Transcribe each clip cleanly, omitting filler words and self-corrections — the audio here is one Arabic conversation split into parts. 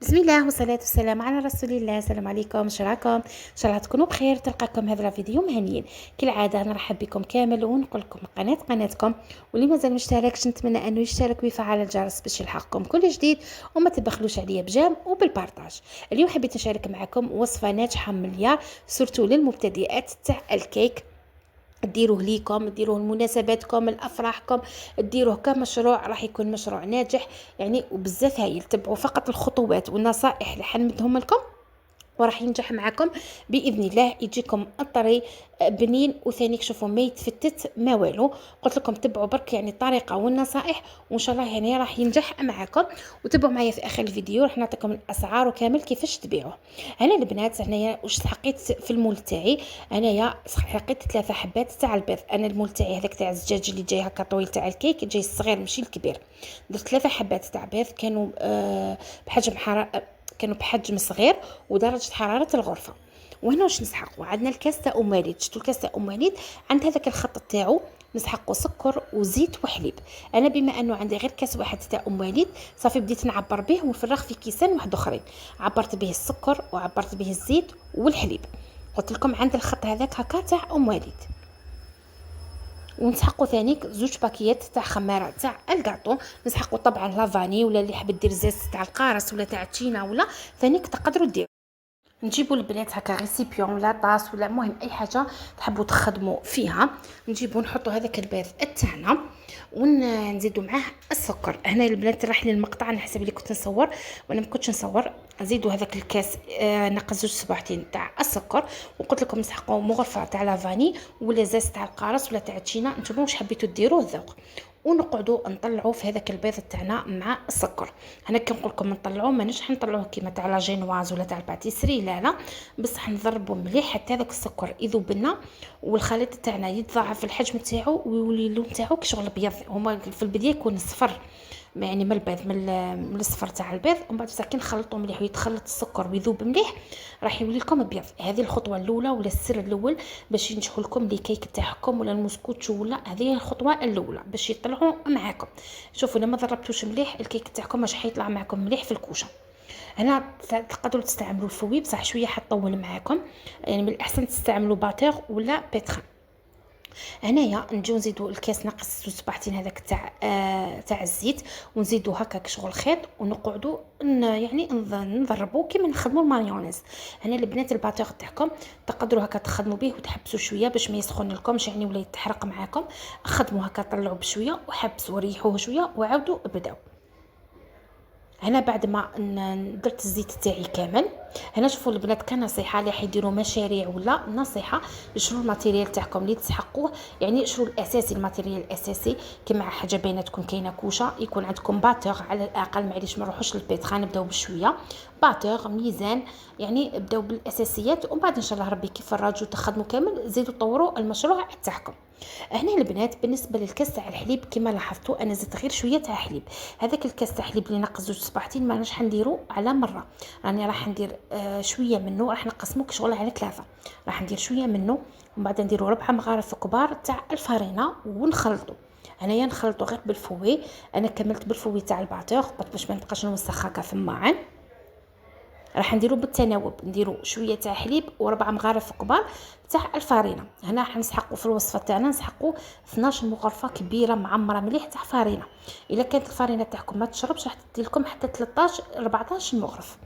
بسم الله والصلاة والسلام على رسول الله. السلام عليكم، شراكم ان شاء الله تكونوا بخير. تلقاكم هذا الفيديو مهنيين كالعادة. نرحب بكم كامل ونقول لكم قناتكم، واللي مازال مشتركش نتمنى انه يشترك ويفعل الجرس باش يلحقكم كل جديد، وما تبخلوش عليا بجام وبالبارطاج. اليوم حبيت نشارك معكم وصفة ناجحة مليار سورتو للمبتدئات تاع الكيك. ديروه ليكم، ديروه لمناسباتكم، لافراحكم، ديروه كمشروع، راح يكون مشروع ناجح يعني وبزاف هايل. تبعوا فقط الخطوات والنصائح اللي حنمدهم لكم وراح ينجح معكم باذن الله. يجيكم الطري بنين وثاني شوفوا ما يتفتت ما والو. قلت لكم تبعوا برك يعني الطريقه والنصائح وان شاء الله يعني راح ينجح معكم. وتبعوا معايا في اخر الفيديو راح نعطيكم الاسعار وكامل كيفاش تبيعوه. انا البنات هنايا واش حقيت في المول تاعي، انايا حقيت 3 حبات تاع البيض. انا المول تاعي هذاك تاع الزجاج اللي جاي هكا طويل تاع الكيك، جاي الصغير ماشي الكبير. درت 3 حبات تاع بيض كانوا بحجم كانوا بحجم صغير ودرجه حراره الغرفه. وهنا واش نسحقوا؟ عندنا الكاس تاع ام وليد. شفتوا الكاس تاع ام وليد عند هذاك الخط تاعو نسحقوا سكر وزيت وحليب. انا بما انه عندي غير كاس واحد تاع ام وليد صافي بديت نعبر به ونفرغ في كيسان واحد اخرين. عبرت به السكر وعبرت به الزيت والحليب. قلت لكم عند الخط هذاك هكا تاع ام وليد. ونسحقوا ثاني 2 باكيات تاع خماره تاع الكاطو. نسحقوا طبعا لافاني ولا اللي حاب دير زيت تاع القارص ولا تاع التشينا ولا ثاني تقدروا ديروا. نجيبوا البنات هكا ريسيبيون ولا طاس ولا المهم اي حاجه تحبوا تخدموا فيها. نجيبوا نحطوا هذاك البيض تاعنا ونزيدوا معاه السكر. هنا البنات راح لي المقطع على حسب اللي كنت نصور وانا ما كنتش نصور. نزيدوا هذاك الكاس ناقص 2 صباعتين تاع السكر. وقلت لكم نسحقوا مغرفه تاع لافاني ولا زاز تاع القارص ولا تاع التشينا، نتوما واش حبيتوا ديروه الذوق. ونقعدوا نطلعوا في هذاك البيض تاعنا مع السكر. هنا كنقول لكم نطلعوه ماناش حنطلعوه كيما تاع لا جينواز ولا تاع الباتيسري، لا بصح نضربوا مليح حتى هذاك السكر يذوب لنا والخليط تاعنا يتضاعف الحجم تاعو ويولي اللون تاعو كشغل ابيض. هما في البدايه يكون صفر يعني من البيض من الصفر تاع البيض، ومن بعد كي نخلطوا مليح ويتخلط السكر ويذوب مليح راح يولي لكم ابيض. هذه الخطوه الاولى ولا السر الاول باش ينجحوا لكم لي كيك تاعكم ولا المسكوتشو، ولا هذه الخطوه الاولى باش يطلعوا معاكم. شوفوا لما ضربتوش مليح الكيك تاعكم مش حيطلع معكم مليح في الكوشه. هنا تقدروا تستعملوا الفوي بصح شويه حطول معاكم، يعني من الاحسن تستعملوا باتور ولا بيتخان. هنايا نجيو نزيدو الكاس ناقص 2 صباعتين هذاك تاع الزيت ونزيدو هكاك شغل خيط ونقعدوا يعني نضربوا كيما نخدموا المايونيز. هنا البنات الباتور تاعكم تقدروا هكا تخدموا به وتحبسوا شويه باش ما يسخن لكمش يعني ولا يتحرق معاكم. خدموا هكا طلعوا بشويه وحبسوا ريحوه شويه وعاودوا بداو. هنا بعد ما درت الزيت تاعي كامل، هنا شوفوا البنات كنصيحه اللي حيديروا مشاريع ولا نصيحه، شرو الماتيريال تاعكم اللي تسحقوه، يعني شرو الاساسي الماتيريال الاساسي. كما حاجه باينه تكون كاينه كوشه، يكون عندكم باتور على الاقل، معليش ما نروحوش للبيتخان، نبداو بشويه باتور ميزان، يعني بداو بالاساسيات ومن بعد ان شاء الله ربي كيف الراجو تخدموا كامل زيدوا طوروا المشروع تاعكم. هنا البنات بالنسبه للكاس تاع الحليب كما لاحظتوا انا زدت غير شويه تاع حليب. هذاك الكاس تاع حليب اللي ناقص 2 صباعتين ما راح نديرو على مره، راني راح ندير شويه منه، راح نقسمو كشغل على 3. راح ندير شويه منه ومن بعد نديرو 4 مغارف كبار تاع الفارينه ونخلطو. هنايا نخلطو غير بالفوي. انا كملت بالفوي تاع الباتور باش ما نبقاش نوسخ هكا في الماعن. راح نديرو بالتناوب، نديرو شويه تاع حليب و4 مغارف كبار تاع الفارينه. هنا راح نسحقوا في الوصفه تاعنا نسحقوا 12 مغرفه كبيره معمره مليح تاع فارينه. الا كانت الفارينه تاعكم ما تشربش راح تدي لكم حتى 13 14 مغرف.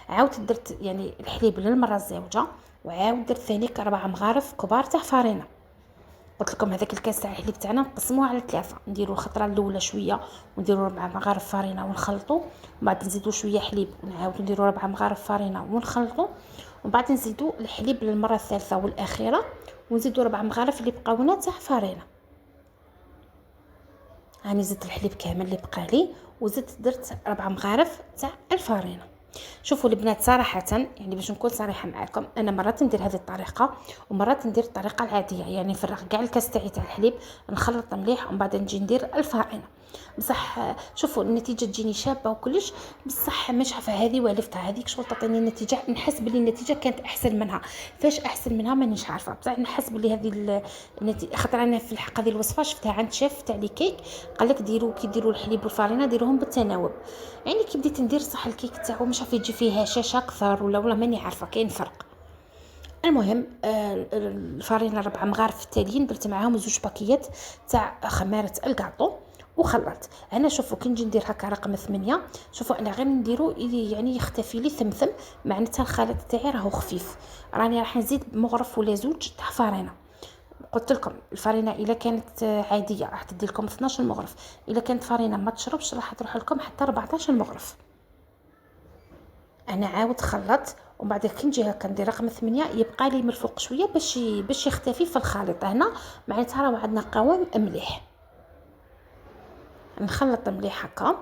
عاودت درت يعني الحليب للمره الزوجه وعاود درت ثاني 4 مغارف كبار تاع فارينه. قلت لكم هذاك الكاس تاع الحليب تاعنا نقسموه على 3، نديروا الخطره الاولى شويه ونديروا 4 مغارف فارينه ونخلطوا، ومن بعد نزيدوا شويه حليب ونعاودوا نديروا 4 مغارف فارينه ونخلطوا، ومن بعد نزيدوا الحليب للمره الثالثه والاخيره ونزيدوا 4 مغارف اللي بقاونا تاع فارينه. هاني زدت الحليب كامل اللي بقالي وزدت درت 4 مغارف تاع الفارينه. شوفوا البنات صراحه يعني باش نكون صريحه معكم، انا مرات ندير هذه الطريقه ومرات ندير الطريقه العاديه، يعني نفرغ كاع الكاس تاعي تاع الحليب نخلط مليح ومن بعد نجي ندير الفارينه. بصح شوفوا النتيجه تجيني شابه وكلش، بصح مش عارفه هذه والفتها هذيك شغل تعطيني النتيجه، نحس بلي النتيجه كانت احسن منها. فاش احسن منها مانيش عارفه، بصح نحس بلي هذه النتيجه، خاطر انا في الحق هذه الوصفه شفتها عند شيف تاع لي كيك، قال لك ديروا كي ديروا الحليب والفارينه ديروهم بالتناوب. يعني كي بديت ندير صح الكيك تاعو مش عارفه يجي فيه هشاشه اكثر ولا ماني عارفه كاين فرق. المهم الفارينه 4 مغارف التاليين درت معاهم 2 باكيات تاع خماره الكاطو وخلطت. هنا شوفوا كي نجي ندير هكا رقم 8، شوفوا انا غير نديرو يعني يختفي لي ثمثم، معناتها الخليط تاعي راهو خفيف. راني راح نزيد مغرف ولا 2 تاع فارينه. قلت لكم الفارينه الا كانت عاديه راح تدي لكم 12 مغرف، الا كانت فارينه ما تشربش راح تروح لكم حتى 14 مغرف. انا عاود خلطت ومن بعد كي نجي هكا ندير رقم 8 يبقى لي من الفوق شويه باش يختفي في الخليط. هنا معناتها راه عندنا قوام مليح. نخلط مليح هكا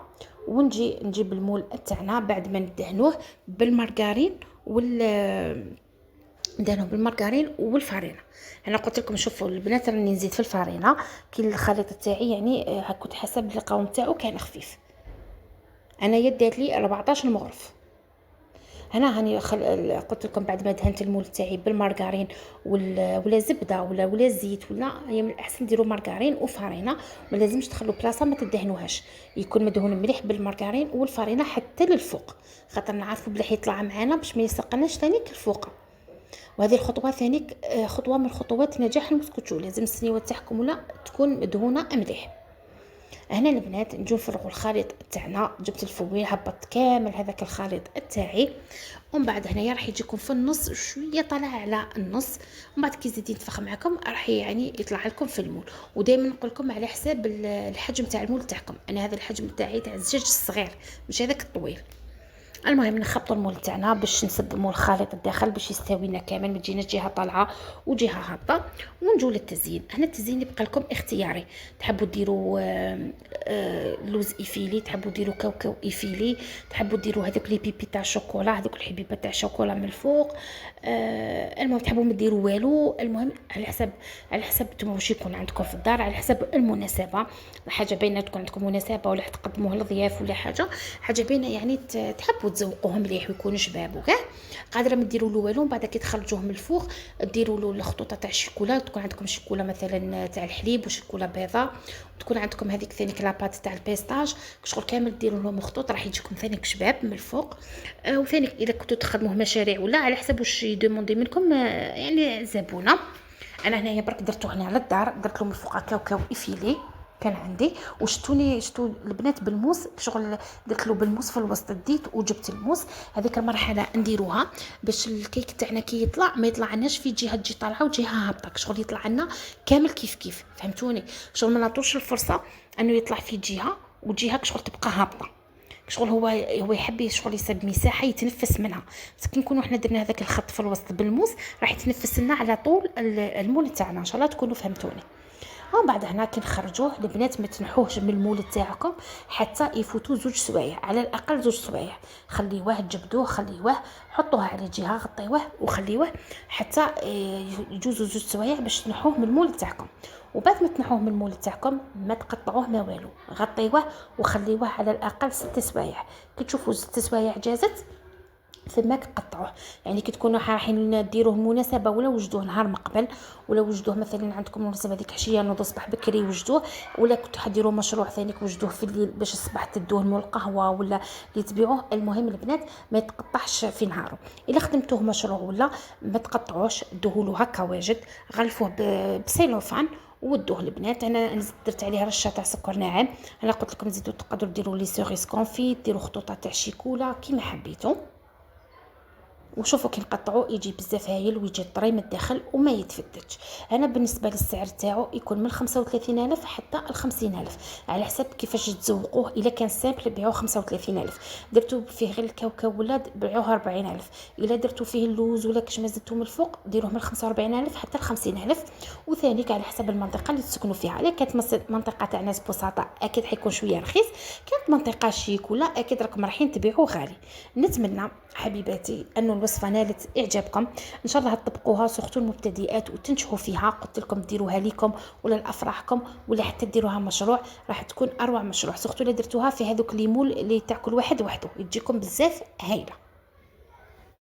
ونجي نجيب المول تاعنا بعد ما ندهنوه بالمارغرين ندهنوه بالمارغرين والفارينه. انا قلت لكم شوفوا البنات راني نزيد في الفارينه كي الخليط تاعي يعني كنت حسب القوام تاعو كان خفيف. انا يدات لي 14 مغرف. هنا هاني قلت لكم بعد ما دهنت المول تاعي بالمارغرين ولا زبده ولا زيت، ولا هي من الاحسن ديروا مارغرين وفارينه، ما لازمش تخلوا بلاصه ما تدهنوهاش، يكون مدهون مليح بالمارغرين والفارينه حتى للفوق، خاطر نعرفوا بلي حيطلع معانا باش ما يسقناش ثاني الفوق. وهذه الخطوه ثاني خطوه من خطوات نجاح المسكوتشو، لازم السنيوه تاعكم ولا تكون مدهونه مليح. هنا البنات نجو نفرغوا الخليط تاعنا، جبت الفويل هبطت كامل هذاك الخليط تاعي، ومن بعد هنايا راح يجيكم في النص شويه طالع على النص، ومن بعد كي يزيد ينتفخ معكم راح يعني يطلع لكم في المول. ودائما نقول لكم على حساب الحجم تاع المول تاعكم، انا هذا الحجم تاعي تاع الزجاج الصغير مش هذاك الطويل. المهم نخبطوا المول تاعنا باش نسقموا الخليط الداخل باش يستوينا كامل، ما تجيناش جهه طالعه وجهه هابطه. ونجو للتزيين. هنا التزيين يبقى لكم اختياري، تحبوا ديروا لوز ايفيلي، تحبوا ديروا كاوكاو ايفيلي، تحبوا ديروا هذوك لي بيبي تاع الشوكولا، هذوك الحبيبه تاع الشوكولا من الفوق. المهم تحبوا ما ديروا والو، المهم على حسب نتوما واش يكون عندكم في الدار، على حسب المناسبه. حاجه باينه تكون عندكم مناسبه ولا تقدموه للضياف ولا حاجه باينه يعني تحبوا تزوقوهم مليح ويكونوا شباب وكاع، قادره ما ديروا له والو. بعد كي تخرجوه من الفوق ديروا له الخطوطه تاع الشوكولا، تكون عندكم شوكولا مثلا تاع الحليب وشوكولا بيضاء، وتكون عندكم هذيك ثاني لاباط تاع البيستاج، شغل كامل ديروا لهم خطوط راح يجيكم ثاني شباب من الفوق. وثاني اذا كنتوا تخدموه مشاريع ولا على حسب واش يدوموندي منكم يعني زبونه. انا هنايا برك درتو هنا للدار، درت له من الفوق كاوكاو ايفيلي كان عندي، شتو البنات بالموس، شغل درت له بالموس في الوسط، ديت وجبت الموس. هذيك المرحله نديروها باش الكيك تاعنا كي يطلع ما يطلعناش في جهه تجي طالعه وجهه هابطه، شغل يطلع لنا كامل كيف فهمتوني، شغل ما نعطوش الفرصه انه يطلع في جهه وجهه شغل تبقى هابطه، شغل هو يحب شغل يسد مساحه يتنفس منها. بس كي نكونوا حنا درنا هذاك الخط في الوسط بالموس راح يتنفس لنا على طول المول تاعنا، ان شاء الله تكونوا فهمتوني. ومن بعد هنا كي نخرجوه البنات ما تنحوهش من المول تاعكم حتى يفوتوا 2 سوايع، على الاقل 2 سوايع، خليوه جبدوه خليوه حطوه على جهه غطيوه وخليوه حتى يجوزوا 2 سوايع باش تنحوه من المول تاعكم. وبعد ما تنحوه من المول تاعكم ما تقطعوه ما والو، غطيوه وخليوه على الاقل 6 سوايع. كي تشوفوا 6 سوايع جازت ثماك قطعوه، يعني كي تكونوا رايحين ديروه مناسبه ولا وجدوه نهار مقبل، ولا وجدوه مثلا عندكم مناسبه ديك عشيه نوضوا الصباح بكري وجدوه، ولا كنتوا حديروا مشروع ثاني وجدوه في الليل باش الصباح تدوه مول القهوه ولا اللي تبيعوه. المهم البنات ما يتقطعش في نهاره. الا خدمتوه مشروع ولا ما تقطعوش، دوه له هكا واجد، غلفوه بسيلوفان ودوه البنات. انا درت عليه رشه تاع سكر ناعم. انا قلت لكم زيدوا تقدروا ديروا لي سيريس كونفيت، ديروا خطوطه تاع شيكولا كيما حبيتوا. وشوفوا كي نقطعوه يجي بزاف هايل ويجي طري من الداخل وما يتفتتش. انا بالنسبه للسعر تاعو يكون من 35000 حتى 50000 على حسب كيفاش تزوقوه. الا كان سامبل بيعوه 35000، درتو فيه غير الكاوكاو ولا بيعوه 40000، الا درتو فيه اللوز ولا كشما زدتو من الفوق ديروه من 45000 حتى 50000. وثاني على حسب المنطقه اللي تسكنوا فيها. على كانت منطقه تاع ناس بسطاء اكيد حيكون شويه رخيص، كانت منطقه شيك ولا اكيد راكم رايحين تبيعوه غالي. نتمنى حبيباتي انه الوصفه نالت اعجابكم، ان شاء الله تطبقوها سورتو المبتدئات وتنجحوا فيها. قلت لكم ديروها ليكم ولا لافراحكم ولا حتى ديروها مشروع، راح تكون اروع مشروع، سورتو الا درتوها في هذوك لي مول اللي تاكل واحد وحده، تجيكم بزاف هايله.